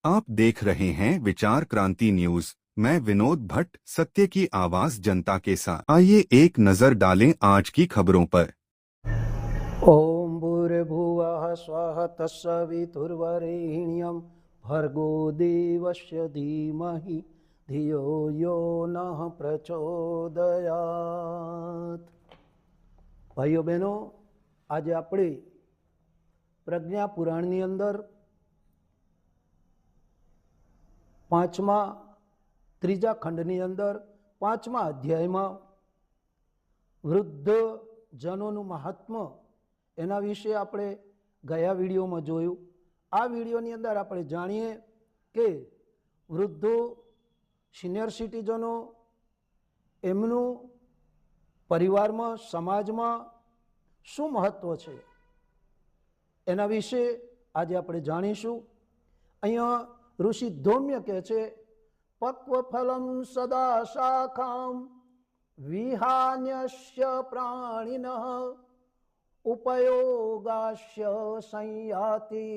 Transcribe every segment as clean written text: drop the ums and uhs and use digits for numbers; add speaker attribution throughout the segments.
Speaker 1: आप देख रहे हैं विचार क्रांति न्यूज। मैं विनोद भट्ट, सत्य की आवाज जनता के साथ। आइए एक नजर डालें आज की खबरों पर।
Speaker 2: ओम भूर्भुवः स्वः तत्सवितुर्वरेण्यं भर्गो देवस्य धीमहि धियो यो नः प्रचोदयात्। भाइयों बहनों, आज આપણે પ્રજ્ઞા પુરાણની અંદર ત્રીજા ખંડની અંદર 5મા અધ્યાયમાં વૃદ્ધ જનોનું મહાત્મ્ય એના વિશે આપણે ગયા વિડીયોમાં જોયું। આ વિડીયોની અંદર આપણે જાણીએ કે વૃદ્ધો, સિનિયર સિટીઝનો, એમનું પરિવારમાં, સમાજમાં શું મહત્વ છે એના વિશે આજે આપણે જાણીશું। અહીંયા ઋષિ ધૌમ્ય કહે છે, પક્વ ફલમ સદા શાખામ વિહાન્યસ્ય પ્રાણિનઃ उपयोगास्य संयाति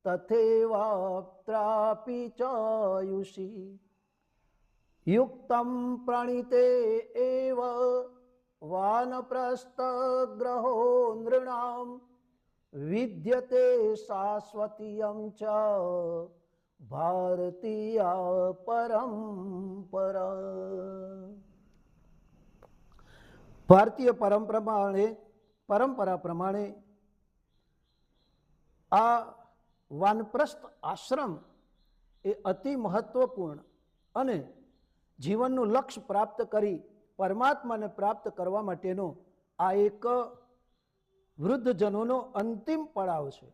Speaker 2: तथैवाप्त्रापि चायुषि युक्तं प्रणीते एव वानप्रस्थग्रहो नृणां विद्यते शाश्वतीयं च भारतीया परंपरा। भारतीय परंपरा प्रमाणे आ वानप्रस्थ आश्रम ए अति महत्वपूर्ण अने जीवनનું लक्ष्य प्राप्त करी परमात्माने प्राप्त करवा माटेनो आ एक वृद्धजनोनो अंतिम पड़ाव छे।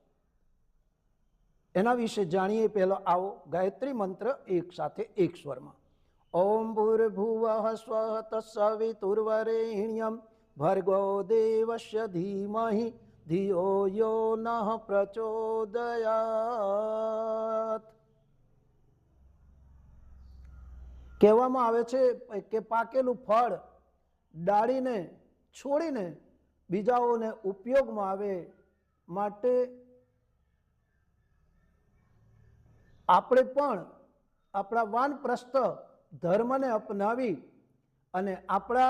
Speaker 2: एना विषे जाणीए। पहला आओ गायत्री मंत्र एक साथे एक स्वरमा। ओम भूर्भुवः स्वः तत्सवितुर्वरेण्यं भर्गो देवस्य धीमहि धियो यो नः प्रचोदयात्। कहेवामां आवे छे के पाकेलुं फळ डाळीने छोड़ीने बीजाओने उपयोगमां आवे माटे आपणे पण आपणा वानप्रस्थ धर्मने अपनावी अने आपणा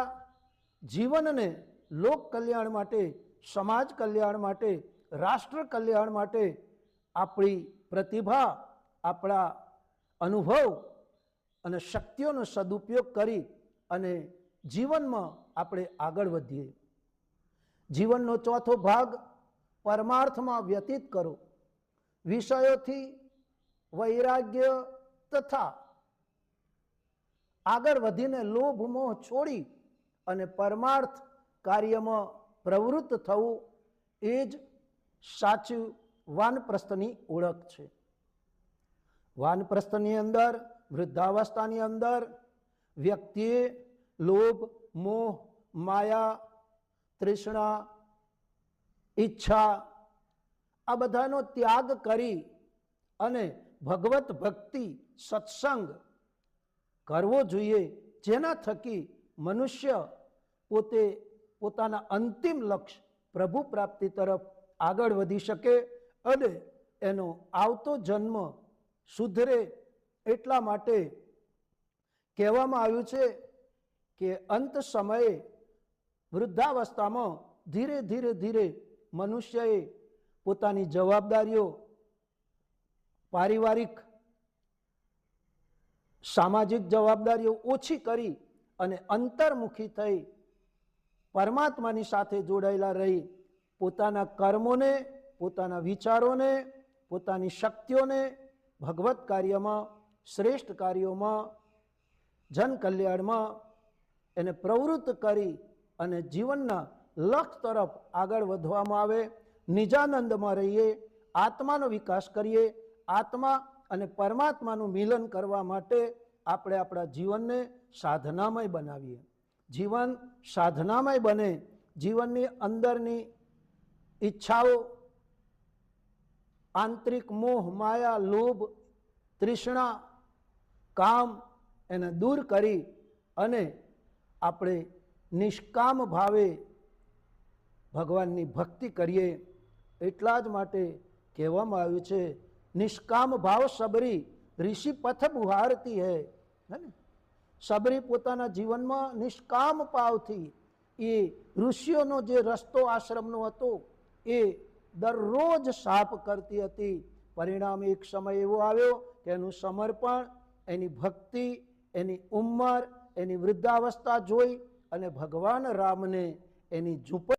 Speaker 2: जीवन ने लोक कल्याण माटे, समाज कल्याण माटे, राष्ट्र कल्याण माटे अपनी प्रतिभा, अपना अनुभव अने शक्तिओं सदुपयोग करी अने जीवन में आपणे आगळ वधीए। जीवननो चौथो भाग परमार्थ में व्यतीत करो। विषयोथी वैराग्य तथा आगळ वधीने लोभ मोह छोड़ी અને પરમાર્થ કાર્યમાં પ્રવૃત્ત થવું એ જ સાચું વાનપ્રસ્થની ઓળખ છે। વાનપ્રસ્થની અંદર, વૃદ્ધાવસ્થાની અંદર વ્યક્તિએ લોભ, મોહ, માયા, તૃષ્ણા, ઈચ્છા આ બધાનો ત્યાગ કરી અને ભગવત ભક્તિ, સત્સંગ કરવો જોઈએ, જેના થકી मनुष्य पोते पोताना अंतिम लक्ष्य प्रभु प्राप्ति तरफ आगळ वधी शके अने एनो आवतो जन्म सुधरे। एटला माटे कहेवामां आव्युं छे के अंत समये वृद्धावस्थामां धीरे धीरे धीरे मनुष्यए पोतानी जवाबदारीओ, पारिवारिक सामाजिक जवाबदारीओ ओछी करी અને અંતર્મુખી થઈ પરમાત્માની સાથે જોડાયેલા રહી પોતાના કર્મોને, પોતાના વિચારોને, પોતાની શક્તિઓને ભગવત કાર્યમાં, શ્રેષ્ઠ કાર્યોમાં, જન કલ્યાણમાં એને પ્રવૃત્ત કરી અને જીવનના લક્ષ્ય તરફ આગળ વધવામાં આવે। નિજાનંદમાં રહીએ, આત્માનો વિકાસ કરીએ। આત્મા અને પરમાત્માનું મિલન કરવા માટે આપણે આપણા જીવનને साधनामय बनावीए। जीवन साधनामय बने। जीवननी अंदरनी इच्छाओ, आंतरिक मोह, माया, लोभ, तृष्णा, काम एने दूर करी अने आपणे निष्काम भावे भगवाननी भक्ति करिए। એટલા જ માટે કહેવામાં આવ્યું છે નિષ્કામ ભાવ સબરી ઋષિ પથ બુહારતી હે ને. સબરી પોતાના જીવનમાં નિષ્કામ ભાવથી એ ઋષિઓનો જે રસ્તો આશ્રમનો હતો એ દરરોજ સાફ કરતી હતી. પરિણામ એક સમય એવો આવ્યો કે એનું સમર્પણ, એની ભક્તિ, એની ઉંમર, એની વૃદ્ધાવસ્થા જોઈ અને ભગવાન રામને એની ઝૂંપડી